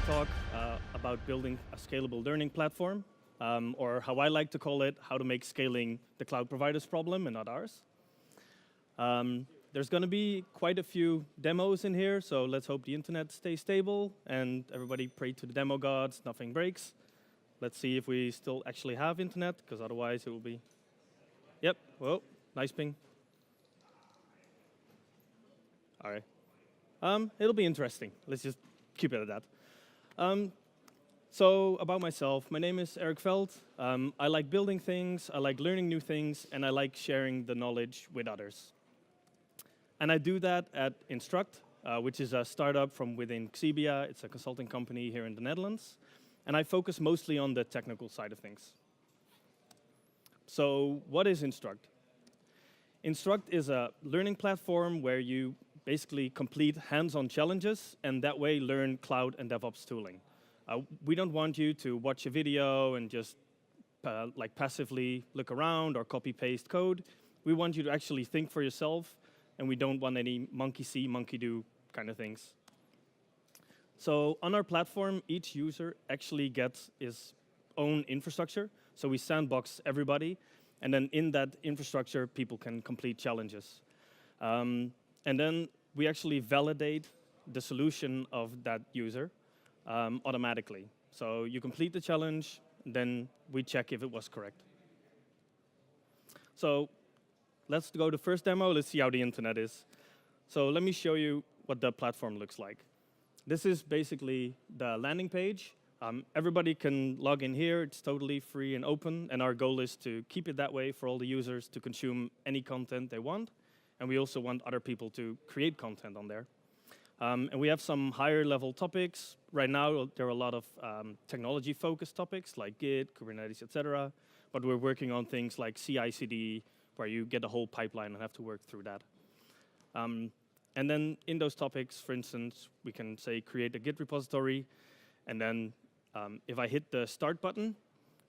talk about building a scalable learning platform, or how I like to call it, how to make scaling the cloud provider's problem and not ours. There's going to be quite a few demos in here, so let's hope the internet stays stable and everybody pray to the demo gods, nothing breaks. Let's see if we still actually have internet, because otherwise it will be... Yep, whoa, nice ping. All right. It'll be interesting. Let's just keep it at that. So about myself, my name is Erik Veld. I like building things, I like learning new things, and I like sharing the knowledge with others. And I do that at Instruqt, which is a startup from within Xebia. It's a consulting company here in the Netherlands. And I focus mostly on the technical side of things. So what is Instruqt? Instruqt is a learning platform where you basically complete hands-on challenges and that way learn cloud and DevOps tooling. We don't want you to watch a video and just like passively look around or copy-paste code. We want you to actually think for yourself, and we don't want any monkey see, monkey do kind of things. So on our platform, each user actually gets his own infrastructure. So we sandbox everybody, and then in that infrastructure, people can complete challenges. And then we actually validate the solution of that user automatically. So you complete the challenge, then we check if it was correct. So let's go to the first demo. Let's see how the internet is. So let me show you what the platform looks like. This is basically the landing page. Everybody can log in here. It's totally free and open. And our goal is to keep it that way for all the users to consume any content they want. And we also want other people to create content on there. And we have some higher level topics. Right now, there are a lot of technology-focused topics like Git, Kubernetes, etc. But we're working on things like CI/CD, where you get a whole pipeline and have to work through that. And then in those topics, for instance, we can say create a Git repository. And then if I hit the start button,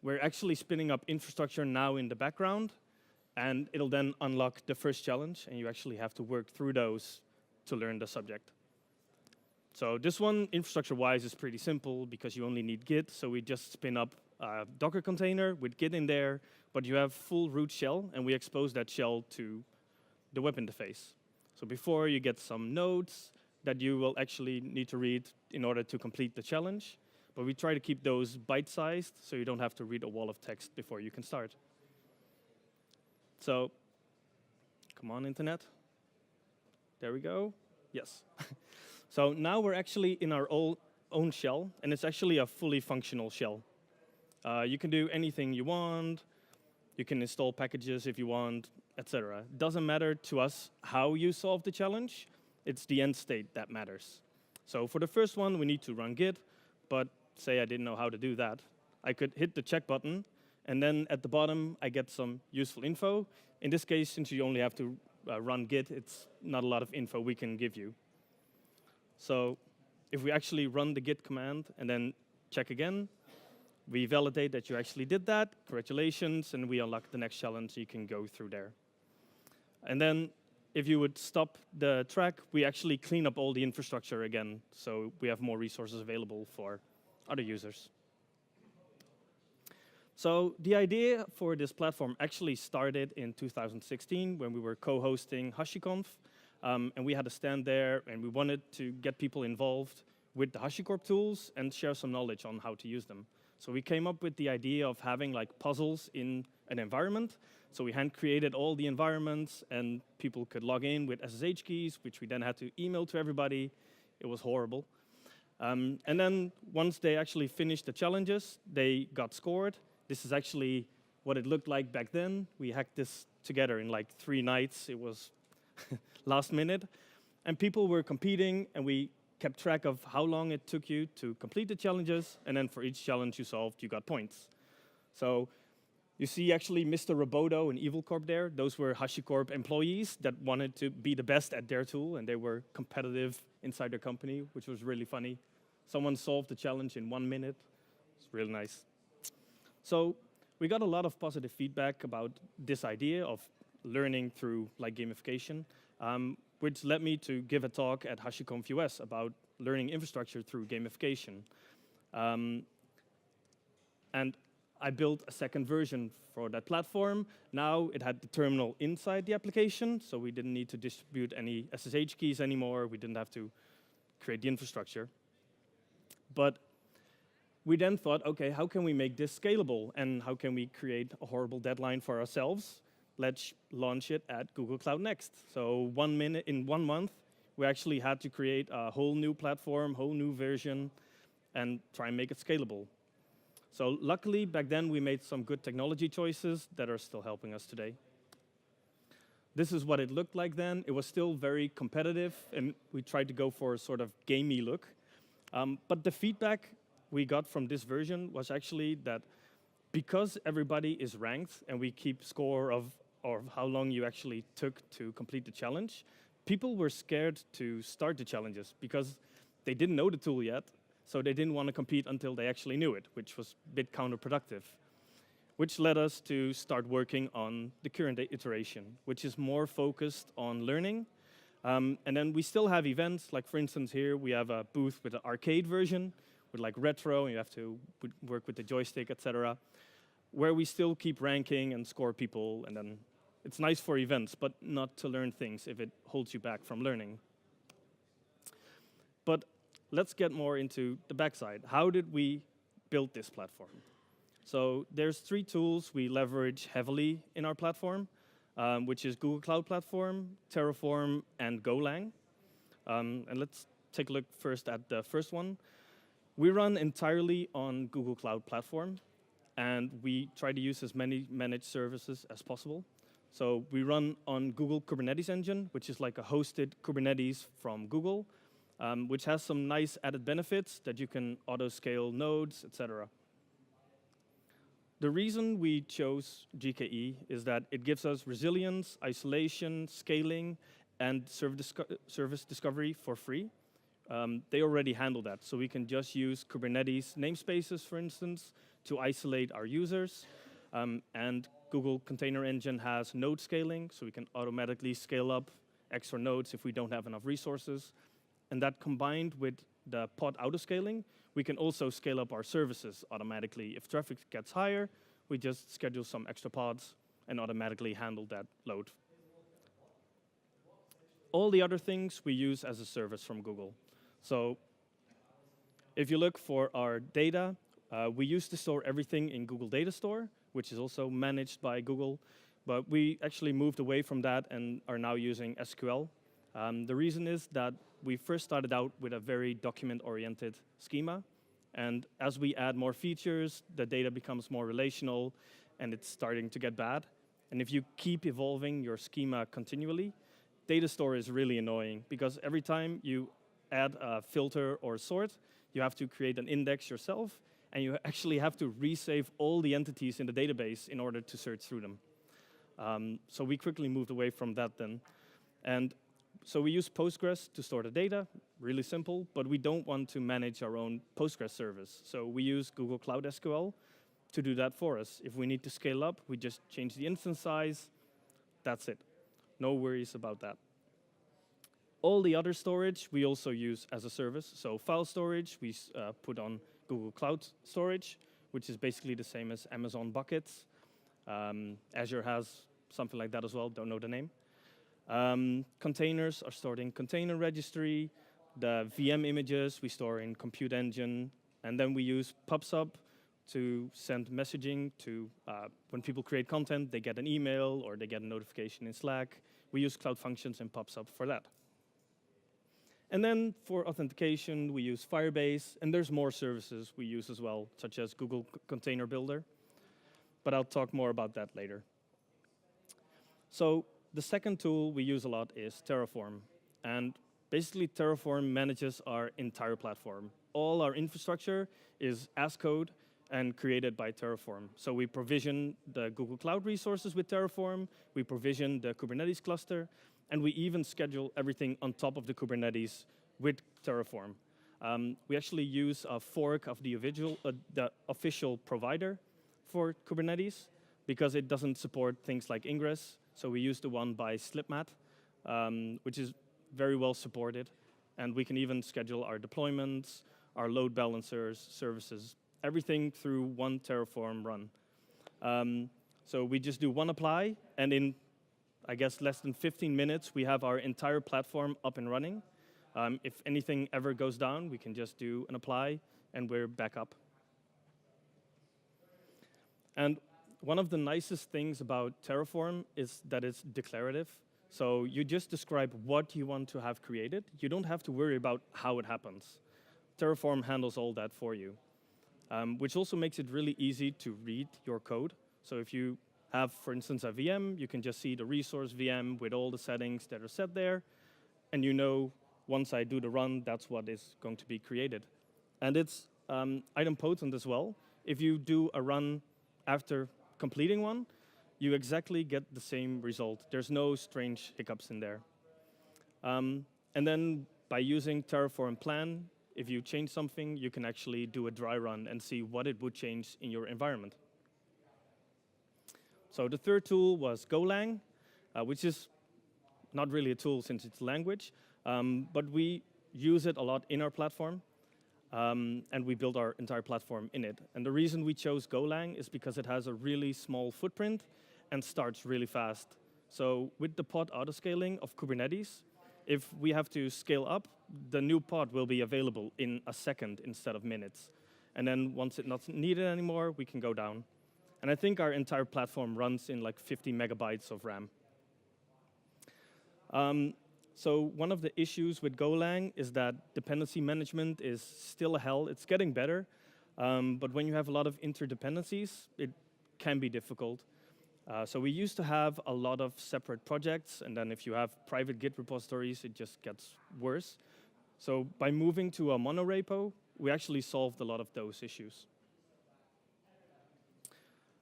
we're actually spinning up infrastructure now in the background. And it'll then unlock the first challenge. And you actually have to work through those to learn the subject. So this one, infrastructure-wise, is pretty simple because you only need Git. So we just spin up a Docker container with Git in there. But you have full root shell, and we expose that shell to the web interface. So before you get some nodes that you will actually need to read in order to complete the challenge. But we try to keep those bite-sized, so you don't have to read a wall of text before you can start. So, come on, internet. There we go. Yes. So now we're actually in our own shell, and it's actually a fully functional shell. You can do anything you want. You can install packages if you want, etc. It doesn't matter to us how you solve the challenge. It's the end state that matters. So for the first one, we need to run Git, but say I didn't know how to do that. I could hit the check button, and then at the bottom, I get some useful info. In this case, since you only have to run Git, it's not a lot of info we can give you. So if we actually run the Git command and then check again, we validate that you actually did that. Congratulations, and we unlock the next challenge, so you can go through there. And then if you would stop the track, we actually clean up all the infrastructure again, so we have more resources available for other users. So the idea for this platform actually started in 2016 when we were co-hosting HashiConf. And we had a stand there, and we wanted to get people involved with the HashiCorp tools and share some knowledge on how to use them. So we came up with the idea of having like puzzles in an environment. So we hand-created all the environments, and people could log in with SSH keys, which we then had to email to everybody. It was horrible. And then once they actually finished the challenges, they got scored. This is actually what it looked like back then. We hacked this together in like 3 nights. It was last minute. And people were competing, and we kept track of how long it took you to complete the challenges, and then for each challenge you solved, you got points. So you see actually Mr. Roboto and Evil Corp there. Those were HashiCorp employees that wanted to be the best at their tool, and they were competitive inside their company, which was really funny. Someone solved the challenge in 1 minute. It's really nice. So we got a lot of positive feedback about this idea of learning through like gamification, which led me to give a talk at HashiConf US about learning infrastructure through gamification. And I built a second version for that platform. Now it had the terminal inside the application, so we didn't need to distribute any SSH keys anymore. We didn't have to create the infrastructure. But we then thought, okay, how can we make this scalable? And how can we create a horrible deadline for ourselves? Let's launch it at Google Cloud Next. So in 1 month, we actually had to create a whole new platform, whole new version, and try and make it scalable. So luckily, back then, we made some good technology choices that are still helping us today. This is what it looked like then. It was still very competitive, and we tried to go for a sort of gamey look. But the feedback we got from this version was actually that because everybody is ranked and we keep score of how long you actually took to complete the challenge, people were scared to start the challenges because they didn't know the tool yet, so they didn't want to compete until they actually knew it, which was a bit counterproductive. Which led us to start working on the current iteration, which is more focused on learning. And then we still have events, like for instance here, we have a booth with an arcade version, with like retro, and you have to work with the joystick, etc., where we still keep ranking and score people, and then it's nice for events, but not to learn things if it holds you back from learning. But let's get more into the backside. How did we build this platform? So there's 3 tools we leverage heavily in our platform, which is Google Cloud Platform, Terraform, and Golang. And let's take a look first at the first one. We run entirely on Google Cloud Platform, and we try to use as many managed services as possible. So we run on Google Kubernetes Engine, which is like a hosted Kubernetes from Google, which has some nice added benefits that you can auto-scale nodes, etc. The reason we chose GKE is that it gives us resilience, isolation, scaling, and service discovery for free. They already handle that, so we can just use Kubernetes namespaces, for instance, to isolate our users. And Google Container Engine has node scaling, so we can automatically scale up extra nodes if we don't have enough resources. And that combined with the pod autoscaling, we can also scale up our services automatically. If traffic gets higher, we just schedule some extra pods and automatically handle that load. All the other things we use as a service from Google. So if you look for our data, we used to store everything in Google Data Store, which is also managed by Google, but we actually moved away from that and are now using SQL. The reason is that we first started out with a very document-oriented schema, and as we add more features, the data becomes more relational, and it's starting to get bad. And if you keep evolving your schema continually, data store is really annoying, because every time you add a filter or sort, you have to create an index yourself, and you actually have to resave all the entities in the database in order to search through them. So we quickly moved away from that then. And so we use Postgres to store the data, really simple, but we don't want to manage our own Postgres service. So we use Google Cloud SQL to do that for us. If we need to scale up, we just change the instance size. That's it. No worries about that. All the other storage we also use as a service. So file storage, we put on Google Cloud Storage, which is basically the same as Amazon Buckets. Azure has something like that as well, don't know the name. Containers are stored in Container Registry. The VM images we store in Compute Engine. And then we use PubSub to send messaging to, when people create content, they get an email or they get a notification in Slack. We use Cloud Functions and PubSub for that. And then for authentication, we use Firebase, and there's more services we use as well, such as Google Container Builder. But I'll talk more about that later. So the second tool we use a lot is Terraform. And basically, Terraform manages our entire platform. All our infrastructure is as code and created by Terraform. So we provision the Google Cloud resources with Terraform, we provision the Kubernetes cluster, and we even schedule everything on top of the Kubernetes with Terraform. We actually use a fork of the official provider for Kubernetes because it doesn't support things like Ingress. So we use the one by Slipmat, which is very well supported. And we can even schedule our deployments, our load balancers, services, everything through one Terraform run. So we just do one apply, and in, I guess, less than 15 minutes, we have our entire platform up and running. If anything ever goes down, we can just do an apply, and we're back up. And one of the nicest things about Terraform is that it's declarative. So you just describe what you want to have created. You don't have to worry about how it happens. Terraform handles all that for you, which also makes it really easy to read your code. So if you have, for instance, a VM, you can just see the resource VM with all the settings that are set there. And you know, once I do the run, that's what is going to be created. And it's idempotent as well. If you do a run after completing one, you exactly get the same result. There's no strange hiccups in there. And then by using Terraform Plan, if you change something, you can actually do a dry run and see what it would change in your environment. So the third tool was Golang, which is not really a tool since it's a language, but we use it a lot in our platform. And we build our entire platform in it. And the reason we chose Golang is because it has a really small footprint and starts really fast. So with the pod autoscaling of Kubernetes, if we have to scale up, the new pod will be available in a second instead of minutes. And then once it's not needed anymore, we can go down. And I think our entire platform runs in like 50 megabytes of RAM. So one of the issues with Golang is that dependency management is still a hell. It's getting better, but when you have a lot of interdependencies, it can be difficult. So we used to have a lot of separate projects, and then if you have private Git repositories, it just gets worse. So by moving to a monorepo, we actually solved a lot of those issues.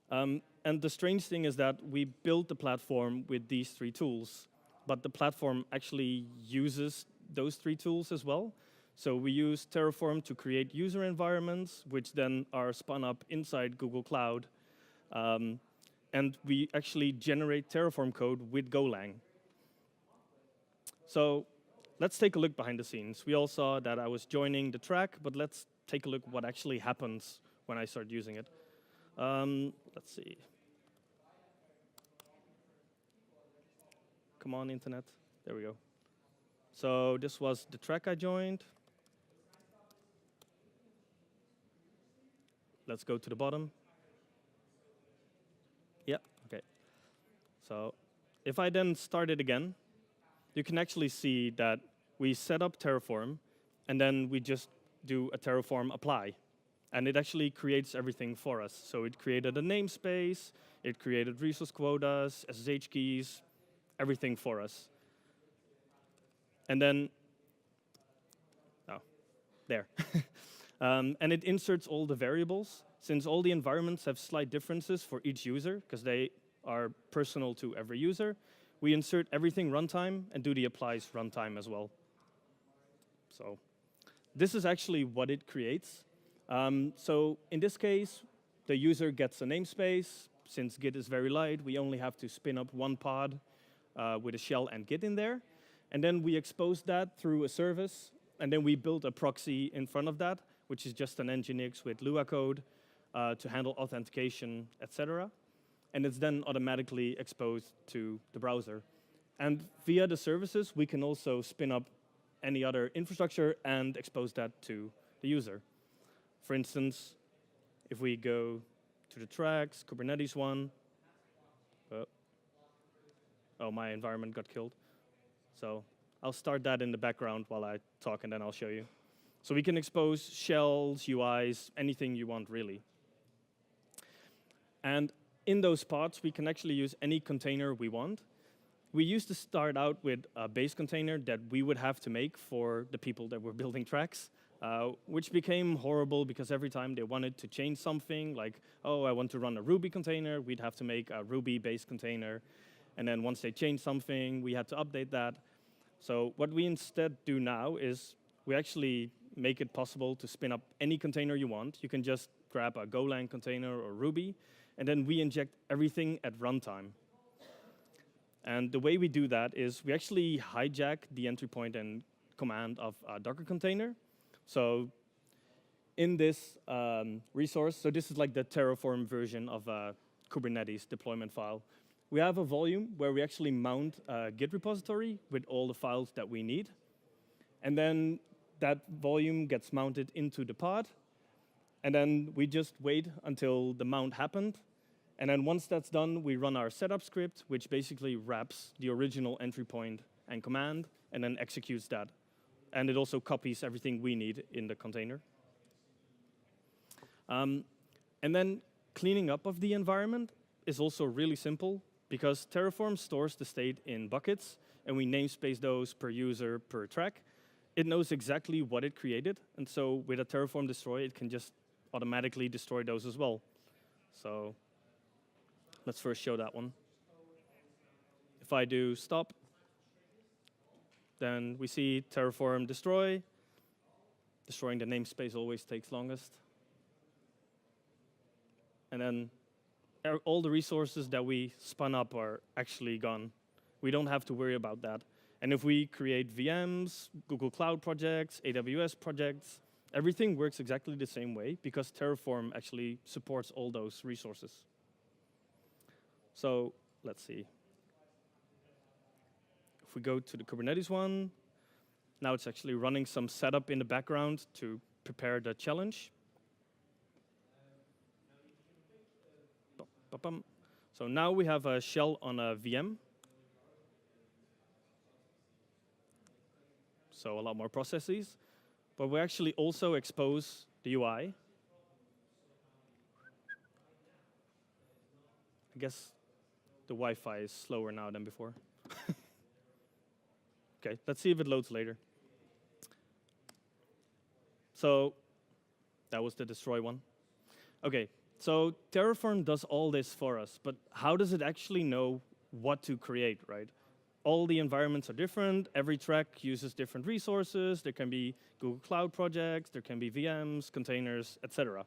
And the strange thing is that we built the platform with these three tools, but the platform actually uses those three tools as well. So we use Terraform to create user environments, which then are spun up inside Google Cloud. And we actually generate Terraform code with Golang. So let's take a look behind the scenes. We all saw that I was joining the track, but let's take a look what actually happens when I start using it. Let's see. Come on, internet. There we go. So this was the track I joined. Let's go to the bottom. Yeah, okay. So if I then start it again, you can actually see that we set up Terraform, and then we just do a Terraform apply. And it actually creates everything for us. So it created a namespace, it created resource quotas, SSH keys, everything for us. And then, oh, there. And it inserts all the variables. Since all the environments have slight differences for each user, because they are personal to every user, we insert everything runtime and do the applies runtime as well. So this is actually what it creates. So in this case, the user gets a namespace. Since Git is very light, we only have to spin up one pod with a shell and Git in there. And then we expose that through a service. And then we build a proxy in front of that, which is just an Nginx with Lua code to handle authentication, etc. And it's then automatically exposed to the browser. And via the services, we can also spin up any other infrastructure and expose that to the user. For instance, if we go to the tracks, Kubernetes one, oh, my environment got killed. So I'll start that in the background while I talk, and then I'll show you. So we can expose shells, UIs, anything you want, really. And in those pods, we can actually use any container we want. We used to start out with a base container that we would have to make for the people that were building tracks, which became horrible because every time they wanted to change something, like, oh, I want to run a Ruby container, we'd have to make a Ruby-based container. And then once they change something, we had to update that. So what we instead do now is we actually make it possible to spin up any container you want. You can just grab a Golang container or Ruby, and then we inject everything at runtime. And the way we do that is we actually hijack the entry point and command of a Docker container. So in this resource, so this is like the Terraform version of a Kubernetes deployment file. We have a volume where we actually mount a Git repository with all the files that we need. And then that volume gets mounted into the pod. And then we just wait until the mount happened. And then once that's done, we run our setup script, which basically wraps the original entry point and command, and then executes that. And it also copies everything we need in the container. And then cleaning up of the environment is also really simple, because Terraform stores the state in buckets, and we namespace those per user, per track. It knows exactly what it created, and so with a Terraform destroy, it can just automatically destroy those as well. So let's first show that one. If I do stop, then we see Terraform destroy. Destroying the namespace always takes longest. And then all the resources that we spun up are actually gone. We don't have to worry about that. And if we create VMs, Google Cloud projects, AWS projects, everything works exactly the same way, because Terraform actually supports all those resources. So let's see. If we go to the Kubernetes one, now it's actually running some setup in the background to prepare the challenge. So now we have a shell on a VM. So a lot more processes. But we actually also expose the UI. I guess the Wi-Fi is slower now than before. OK, let's see if it loads later. So that was the destroy one. OK, so Terraform does all this for us. But how does it actually know what to create, right? All the environments are different. Every track uses different resources. There can be Google Cloud projects. There can be VMs, containers, etc.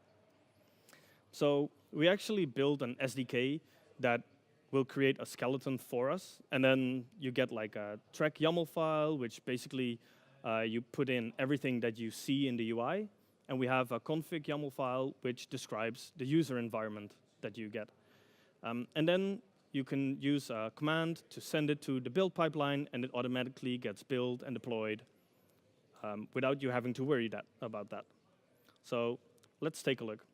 So we actually build an SDK that will create a skeleton for us. And then you get like a track YAML file, which basically you put in everything that you see in the UI. And we have a config YAML file, which describes the user environment that you get. And then you can use a command to send it to the build pipeline, and it automatically gets built and deployed without you having to worry about that. So let's take a look.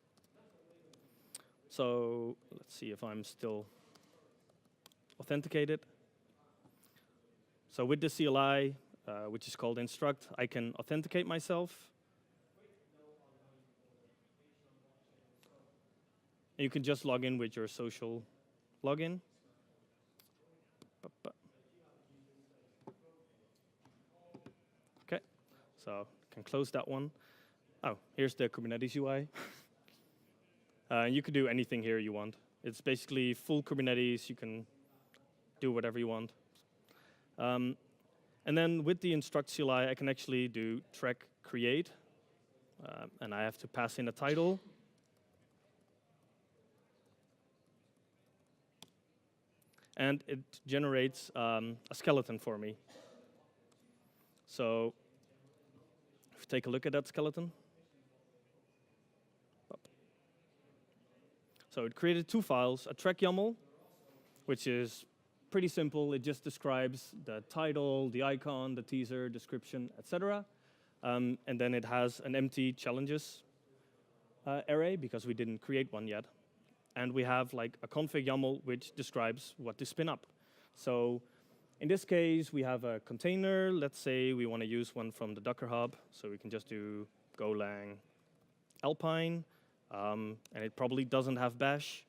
So let's see if I'm still authenticated. So with the CLI, which is called Instruct, I can authenticate myself. And you can just log in with your social login. OK, so you can close that one. Oh, here's the Kubernetes UI. You can do anything here you want. It's basically full Kubernetes. You can do whatever you want. And then with the Instruct CLI, I can actually do track create. And I have to pass in a title. And it generates a skeleton for me. So if you take a look at that skeleton. So it created two files, a track YAML, which is pretty simple. It just describes the title, the icon, the teaser, description, etc. And then it has an empty challenges array, because we didn't create one yet. And we have like a config YAML, which describes what to spin up. So in this case, we have a container. Let's say we want to use one from the Docker Hub. So we can just do Golang Alpine. And it probably doesn't have bash.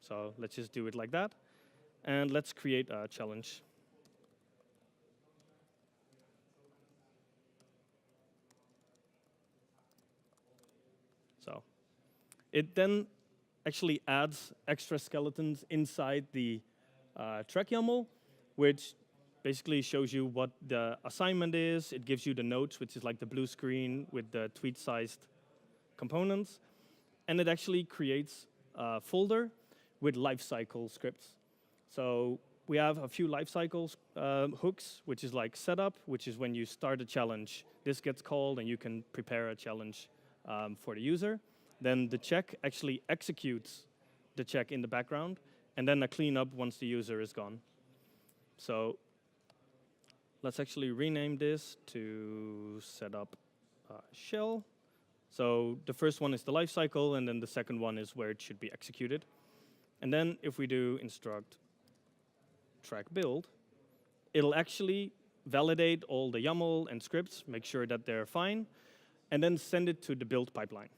So let's just do it like that. And let's create a challenge. So it then actually adds extra skeletons inside the track YAML, which basically shows you what the assignment is. It gives you the notes, which is like the blue screen with the tweet-sized components. And it actually creates a folder with lifecycle scripts. So we have a few lifecycles hooks, which is like setup, which is when you start a challenge. This gets called, and you can prepare a challenge for the user. Then the check actually executes the check in the background, and then a cleanup once the user is gone. So let's actually rename this to setup shell. So the first one is the lifecycle, and then the second one is where it should be executed. And then if we do instruct track build, it'll actually validate all the YAML and scripts, make sure that they're fine, and then send it to the build pipeline.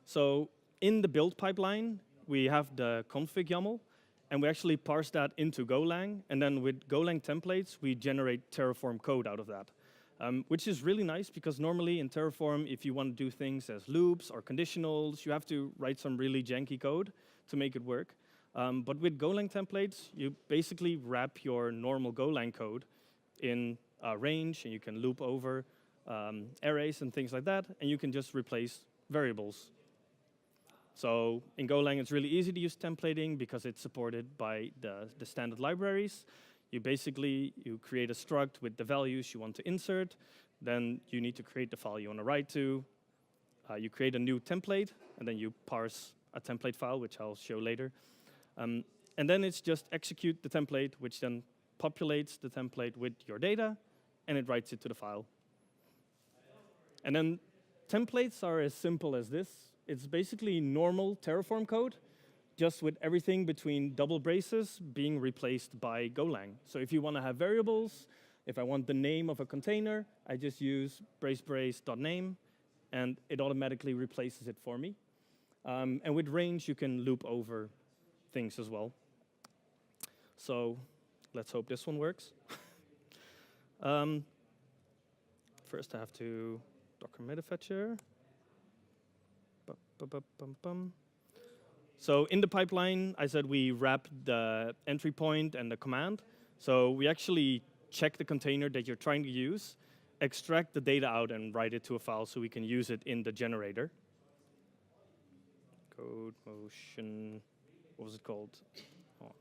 So in the build pipeline, we have the config YAML, and we actually parse that into Golang, and then with Golang templates, we generate Terraform code out of that. Which is really nice, because normally in Terraform, if you want to do things as loops or conditionals, you have to write some really janky code to make it work. But with Golang templates, you basically wrap your normal Golang code in a range, and you can loop over arrays and things like that, and you can just replace variables. So in Golang, it's really easy to use templating because it's supported by the standard libraries. You create a struct with the values you want to insert. Then you need to create the file you want to write to. You create a new template, and then you parse a template file, which I'll show later. And then it's just execute the template, which then populates the template with your data, and it writes it to the file. And then templates are as simple as this. It's basically normal Terraform code, just with everything between double braces being replaced by Golang. So if you want to have variables, if I want the name of a container, I just use brace.name, and it automatically replaces it for me. And with range, you can loop over things as well. So let's hope this one works. First, I have to Docker metafetcher. So in the pipeline, I said we wrap the entry point and the command. So we actually check the container that you're trying to use, extract the data out, and write it to a file so we can use it in the generator. Codemotion, what was it called? Oh.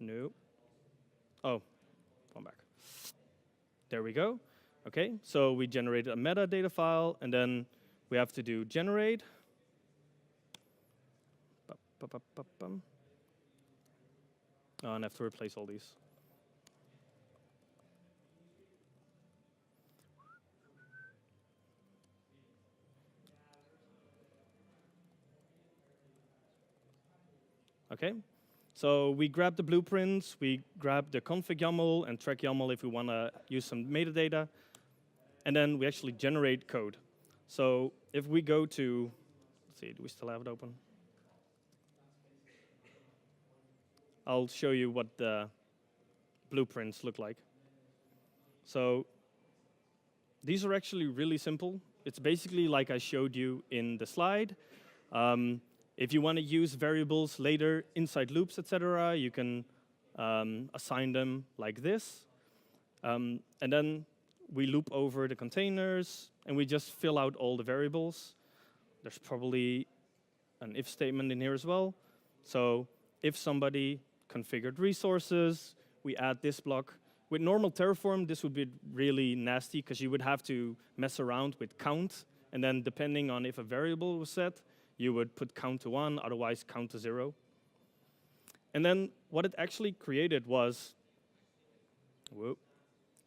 No. Oh, one back. There we go. Okay, so we generated a metadata file, and then we have to do generate. Oh, and I have to replace all these. Okay, so we grab the blueprints, we grab the config YAML and track YAML if we want to use some metadata, and then we actually generate code. So if we go to, let's see, do we still have it open? I'll show you what the blueprints look like. So these are actually really simple. It's basically like I showed you in the slide. If you want to use variables later inside loops, etc., you can assign them like this. And then we loop over the containers, and we just fill out all the variables. There's probably an if statement in here as well. So if somebody configured resources, we add this block. With normal Terraform, this would be really nasty, because you would have to mess around with count, and then depending on if a variable was set, you would put count to 1, otherwise count to 0. And then what it actually created was,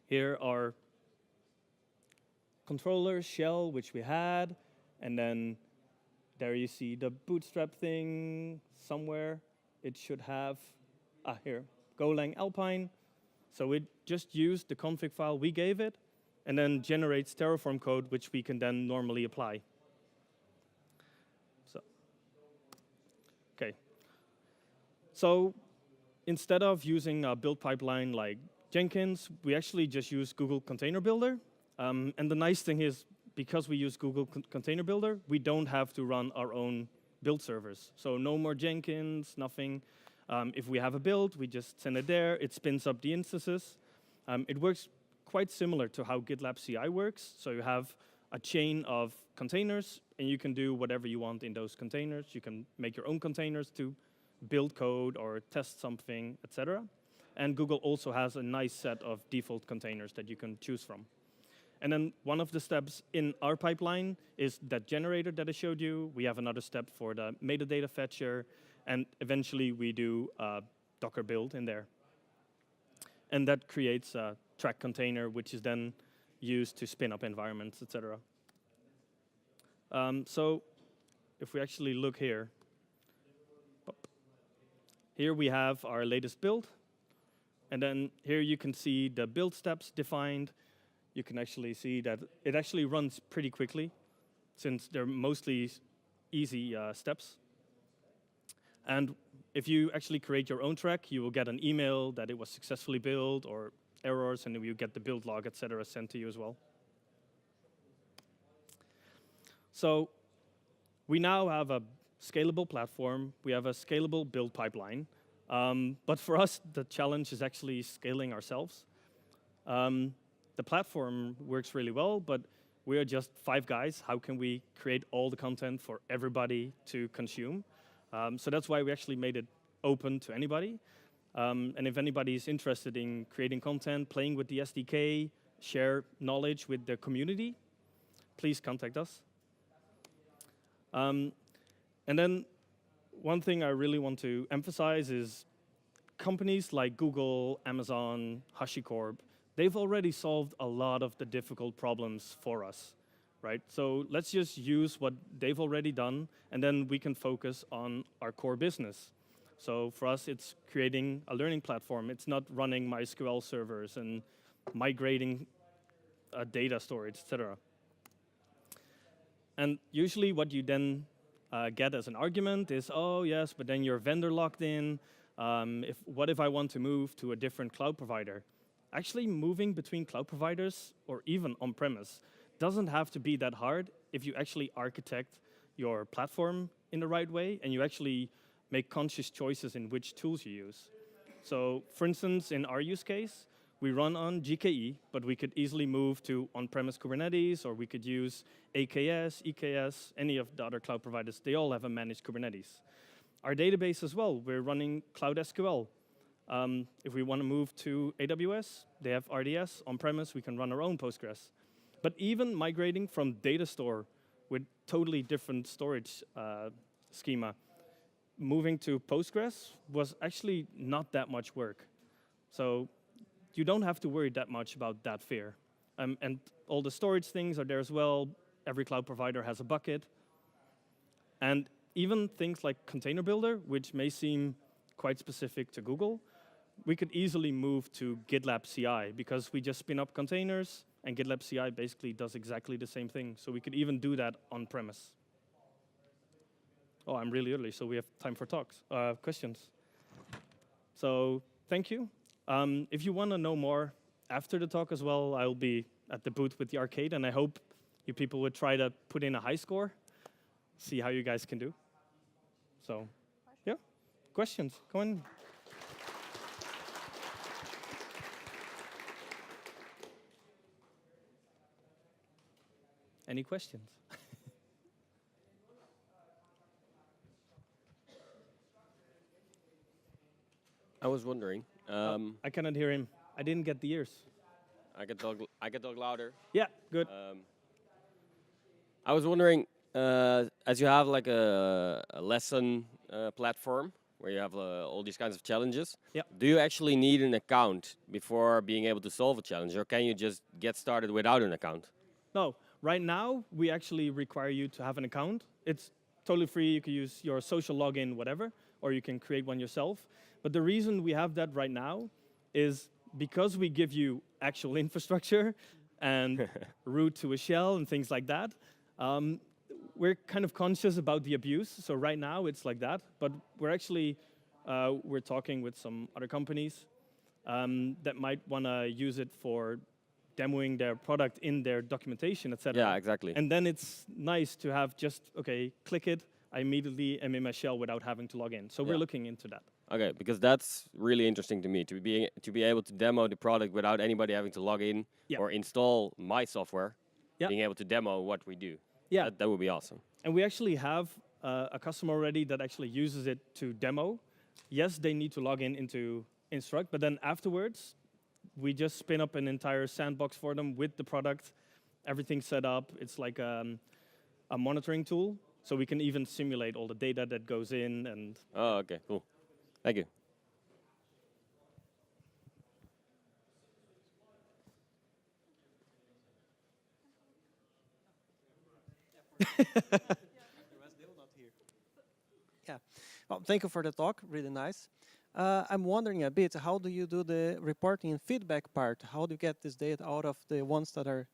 here are controller shell, which we had, and then there you see the bootstrap thing somewhere. It should have, here, Golang Alpine. So it just used the config file we gave it, and then generates Terraform code, which we can then normally apply. So, okay. So instead of using a build pipeline like Jenkins, we actually just use Google Container Builder. And the nice thing is, because we use Google Container Builder, we don't have to run our own build servers. So no more Jenkins, nothing. If we have a build, we just send it there. It spins up the instances. It works quite similar to how GitLab CI works. So you have a chain of containers, and you can do whatever you want in those containers. You can make your own containers to build code or test something, etc. And Google also has a nice set of default containers that you can choose from. And then one of the steps in our pipeline is that generator that I showed you. We have another step for the metadata fetcher, and eventually we do a Docker build in there. And that creates a track container, which is then used to spin up environments, etc. So if we actually look here, here we have our latest build. And then here you can see the build steps defined. You can actually see that it actually runs pretty quickly, since they're mostly easy steps. And if you actually create your own track, you will get an email that it was successfully built, or errors, and you get the build log, etc., sent to you as well. So we now have a scalable platform. We have a scalable build pipeline. But for us, the challenge is actually scaling ourselves. The platform works really well, but we are just 5 guys. How can we create all the content for everybody to consume? So that's why we actually made it open to anybody. And if anybody is interested in creating content, playing with the SDK, share knowledge with the community, please contact us. And then one thing I really want to emphasize is companies like Google, Amazon, HashiCorp, they've already solved a lot of the difficult problems for us, right? So let's just use what they've already done, and then we can focus on our core business. So for us, it's creating a learning platform. It's not running MySQL servers and migrating data storage, etc. And usually what you then get as an argument is, oh yes, but then you're vendor locked in. What if I want to move to a different cloud provider? Actually, moving between cloud providers or even on-premise doesn't have to be that hard if you actually architect your platform in the right way and you actually make conscious choices in which tools you use. So, for instance, in our use case, we run on GKE, but we could easily move to on-premise Kubernetes, or we could use AKS, EKS, any of the other cloud providers. They all have a managed Kubernetes. Our database as well, we're running Cloud SQL. If we want to move to AWS, they have RDS. On-premise, we can run our own Postgres. But even migrating from data store with totally different storage schema, moving to Postgres was actually not that much work. So you don't have to worry that much about that fear. And all the storage things are there as well. Every cloud provider has a bucket. And even things like Container Builder, which may seem quite specific to Google, we could easily move to GitLab CI because we just spin up containers, and GitLab CI basically does exactly the same thing. So we could even do that on-premise. Oh, I'm really early, so we have time for questions. So thank you. If you want to know more after the talk as well, I'll be at the booth with the arcade, and I hope you people would try to put in a high score, see how you guys can do. So, yeah, questions, come on. Any questions? I was wondering. I cannot hear him. I didn't get the ears. I can talk louder. Yeah, good. I was wondering, as you have like a lesson platform where you have all these kinds of challenges, do you actually need an account before being able to solve a challenge, or can you just get started without an account? No, right now we actually require you to have an account. It's totally free. You can use your social login, whatever, or you can create one yourself. But the reason we have that right now is because we give you actual infrastructure and route to a shell and things like that. We're kind of conscious about the abuse. So right now it's like that. But we're actually we're talking with some other companies that might want to use it for demoing their product in their documentation, etc. Yeah, exactly. And then it's nice to have just, okay, click it. I immediately am in my shell without having to log in. So we're looking into that. Okay, because that's really interesting to me, to be able to demo the product without anybody having to log in or install my software, being able to demo what we do. Yeah. That would be awesome. And we actually have a customer already that actually uses it to demo. Yes, they need to log in into Instruct, but then afterwards, we just spin up an entire sandbox for them with the product, everything set up. It's like a monitoring tool, so we can even simulate all the data that goes in. And oh, okay, cool. Thank you. Yeah, well, thank you for the talk, really nice. I'm wondering a bit, how do you do the reporting and feedback part? How do you get this data out of the ones that are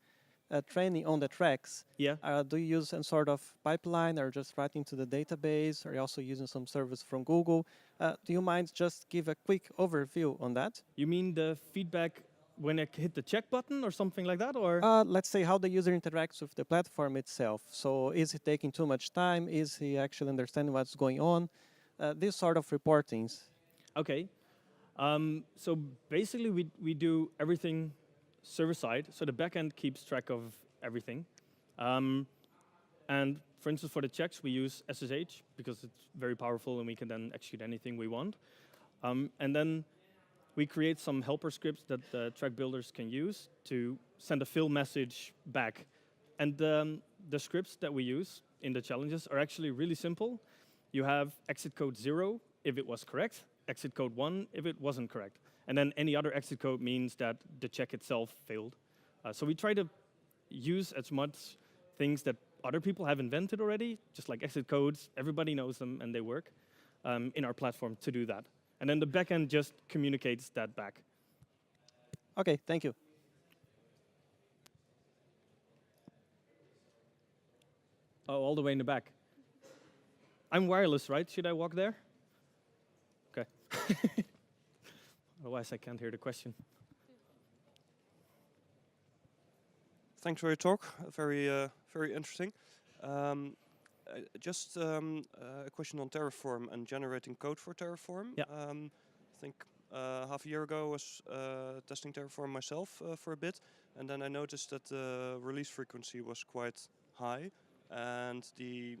training on the tracks? yeah, Do you use some sort of pipeline or just writing to the database? Are you also using some service from Google? Do you mind just give a quick overview on that? you mean the feedback when I hit the check button or something like that, or? Let's say how the user interacts with the platform itself. So is he taking too much time? Is he actually understanding what's going on? This sort of reportings. Okay. So basically, we do everything server-side, so the backend keeps track of everything. And for instance, for the checks, we use SSH because it's very powerful and we can then execute anything we want. And then we create some helper scripts that the track builders can use to send a fill message back. And the scripts that we use in the challenges are actually really simple. You have exit code 0 if it was correct, exit code 1 if it wasn't correct. And then any other exit code means that the check itself failed. So we try to use as much things that other people have invented already, just like exit codes. Everybody knows them and they work in our platform to do that. And then the backend just communicates that back. Okay, thank you. Oh, all the way in the back. I'm wireless, right? Should I walk there? Okay. Otherwise, I can't hear the question. Thanks for your talk. Very interesting. Just a question on Terraform and generating code for Terraform. Yeah. I think half a year ago I was testing Terraform myself for a bit, and then I noticed that the release frequency was quite high, and the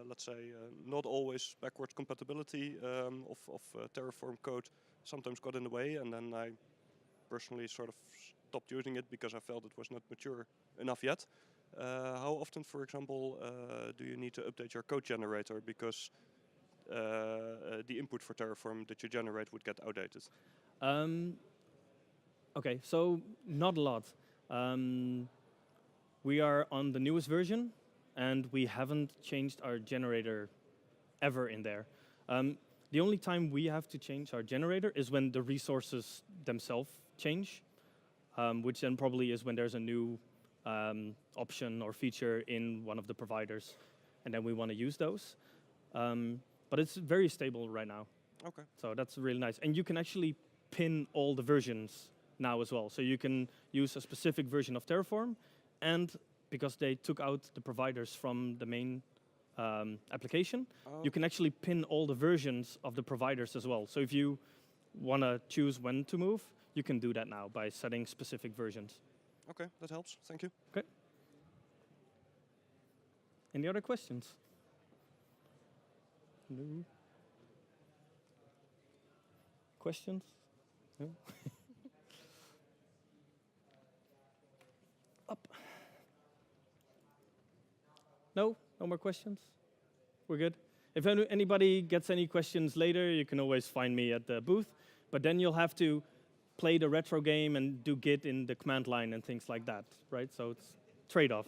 let's say not always backwards compatibility of Terraform code sometimes got in the way, and then I personally sort of stopped using it because I felt it was not mature enough yet. How often, for example, do you need to update your code generator because the input for Terraform that you generate would get outdated? Okay, so not a lot. We are on the newest version, and we haven't changed our generator ever in there. The only time we have to change our generator is when the resources themselves change, which then probably is when there's a new option or feature in one of the providers, and then we want to use those. But it's very stable right now. Okay. So that's really nice. And you can actually pin all the versions now as well. So you can use a specific version of Terraform, and because they took out the providers from the main application, you can actually pin all the versions of the providers as well. So if you want to choose when to move, you can do that now by setting specific versions. Okay, that helps. Thank you. Okay. Any other questions? No. Questions? No? Up. No? No more questions? We're good? If anybody gets any questions later, you can always find me at the booth. But then you'll have to play the retro game and do Git in the command line and things like that, right? So it's trade-off.